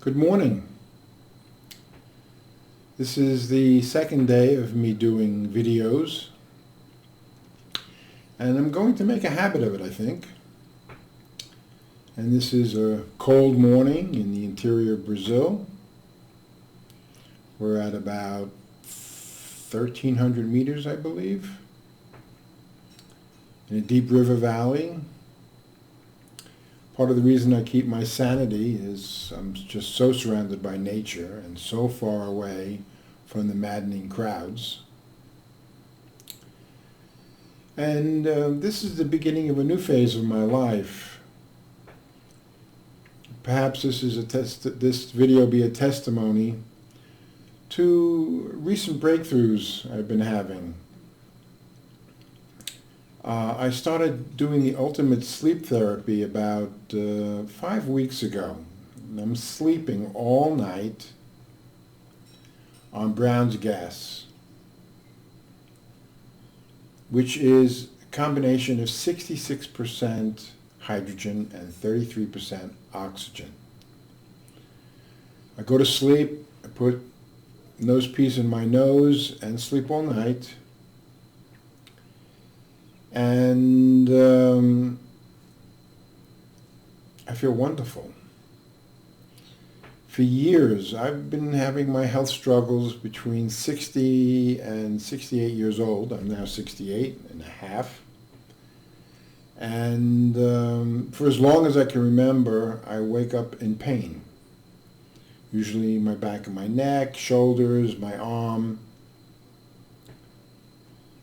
Good morning. This is the second day of me doing videos, and I'm going to make a habit of it, I think. And this is a cold morning in the interior of Brazil. We're at about 1,300 meters, I believe, in a deep river valley. Part of the reason I keep my sanity is I'm just so surrounded by nature and so far away from the maddening crowds. And this is the beginning of a new phase of my life. Perhaps this video be a testimony to recent breakthroughs I've been having. I started doing the ultimate sleep therapy about 5 weeks ago. I'm sleeping all night on Brown's gas, which is a combination of 66% hydrogen and 33% oxygen. I go to sleep, I put nose piece in my nose and sleep all night. And I feel wonderful. For years, I've been having my health struggles between 60 and 68 years old. I'm now 68 and a half. And for as long as I can remember, I wake up in pain. Usually my back of my neck, shoulders, my arm.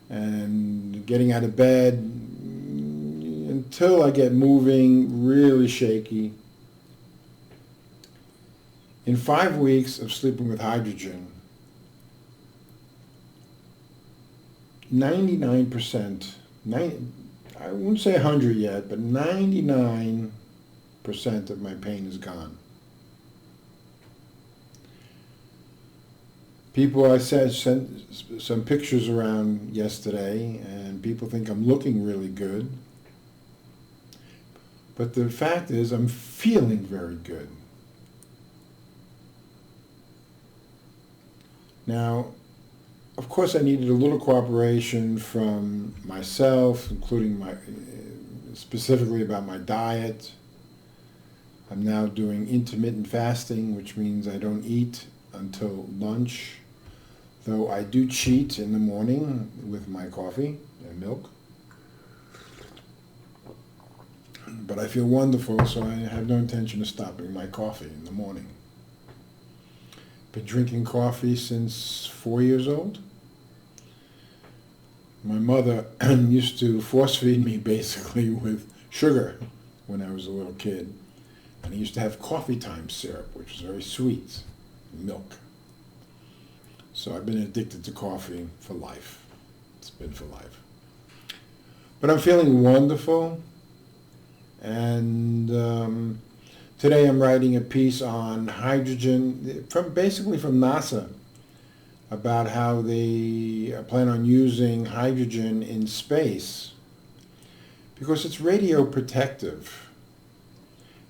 And getting out of bed until I get moving, really shaky. In 5 weeks of sleeping with hydrogen, 99%, I wouldn't say 100 yet, but 99% of my pain is gone. People, I sent some pictures around yesterday, and people think I'm looking really good. But the fact is, I'm feeling very good. Now, of course, I needed a little cooperation from myself, including specifically about my diet. I'm now doing intermittent fasting, which means I don't eat until lunch. Though I do cheat in the morning with my coffee and milk. But I feel wonderful, so I have no intention of stopping my coffee in the morning. Been drinking coffee since 4 years old. My mother used to force feed me basically with sugar when I was a little kid. And I used to have coffee time syrup, which was very sweet, milk. So I've been addicted to coffee for life. It's been for life. But I'm feeling wonderful. And today I'm writing a piece on hydrogen, basically from NASA, about how they plan on using hydrogen in space because it's radioprotective.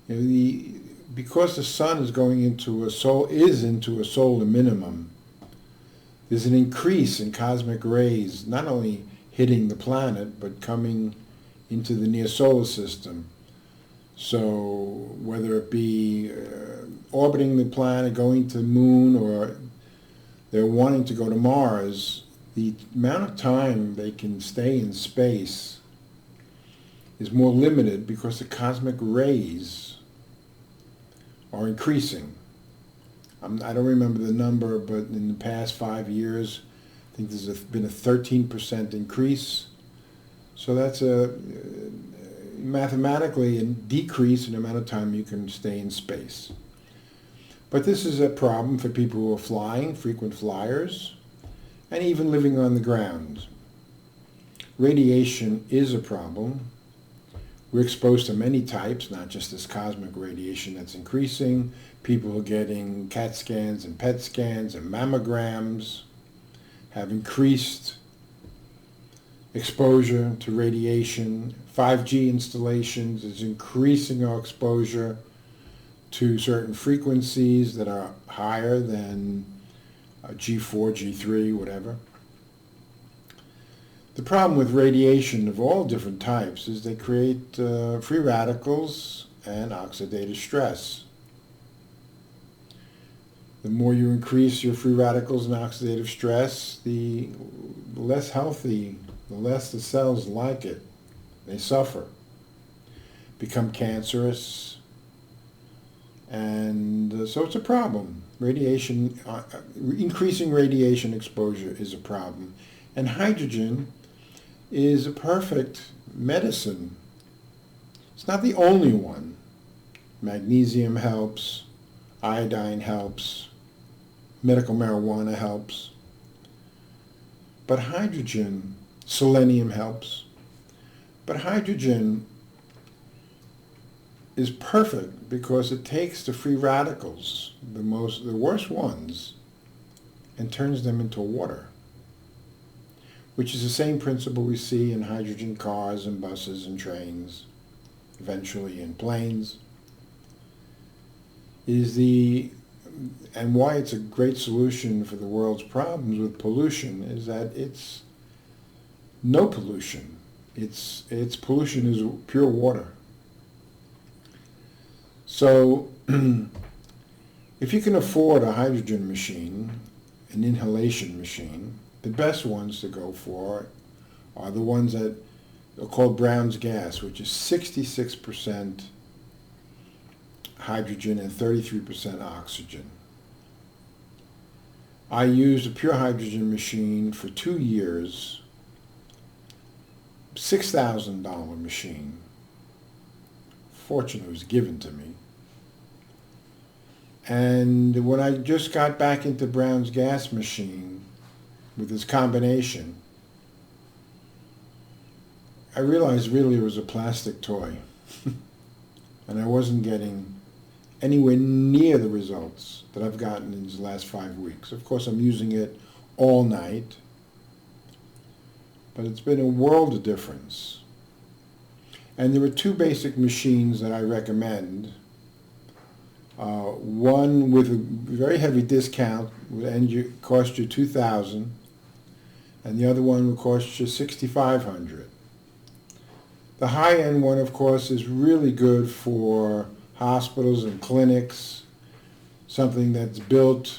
Because the sun is going into a solar minimum. There's an increase in cosmic rays, not only hitting the planet, but coming into the near solar system. So whether it be orbiting the planet, going to the moon, or they're wanting to go to Mars, the amount of time they can stay in space is more limited because the cosmic rays are increasing. I don't remember the number, but in the past 5 years, I think there's been a 13% increase. So that's mathematically a decrease in the amount of time you can stay in space. But this is a problem for people who are flying, frequent flyers, and even living on the ground. Radiation is a problem. We're exposed to many types, not just this cosmic radiation that's increasing. People are getting CAT scans and PET scans and mammograms have increased exposure to radiation. 5G installations is increasing our exposure to certain frequencies that are higher than G4, G3, whatever. The problem with radiation of all different types is they create free radicals and oxidative stress. The more you increase your free radicals and oxidative stress, the less healthy, the less the cells like it. They suffer, become cancerous, and so it's a problem. Radiation, increasing radiation exposure is a problem. And hydrogen is a perfect medicine. It's not the only one. Magnesium helps, iodine helps, medical marijuana helps. But hydrogen, selenium helps. But hydrogen is perfect because it takes the free radicals, the worst ones, and turns them into water, which is the same principle we see in hydrogen cars and buses and trains, eventually in planes. And why it's a great solution for the world's problems with pollution is that it's no pollution. Its pollution is pure water. So if you can afford a hydrogen machine, an inhalation machine, the best ones to go for are the ones that are called Brown's gas, which is 66% hydrogen and 33% oxygen. I used a pure hydrogen machine for 2 years, $6,000 machine. Fortunately, it was given to me. And when I just got back into Brown's gas machine with this combination, I realized really it was a plastic toy. And I wasn't getting anywhere near the results that I've gotten in these last 5 weeks. Of course, I'm using it all night, but it's been a world of difference. And there are 2 basic machines that I recommend. One with a very heavy discount would cost you $2,000, and the other one would cost you $6,500. The high-end one, of course, is really good for hospitals and clinics, something that's built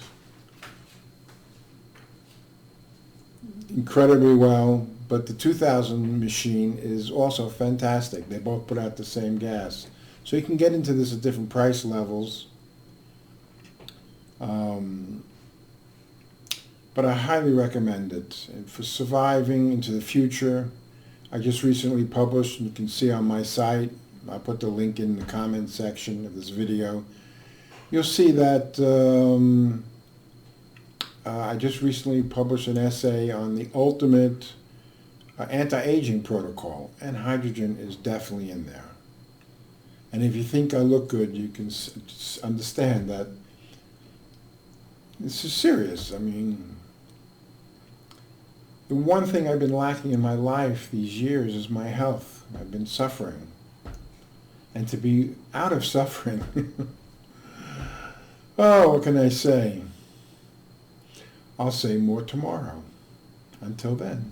incredibly well, but the 2000 machine is also fantastic. They both put out the same gas. So you can get into this at different price levels. But I highly recommend it. And for surviving into the future, I just recently published, and you can see on my site, I'll put the link in the comment section of this video. You'll see that I just recently published an essay on the ultimate anti-aging protocol, and hydrogen is definitely in there. And if you think I look good, you can understand that this is serious. I mean, the one thing I've been lacking in my life these years is my health. I've been suffering. And to be out of suffering, oh, what can I say? I'll say more tomorrow. Until then.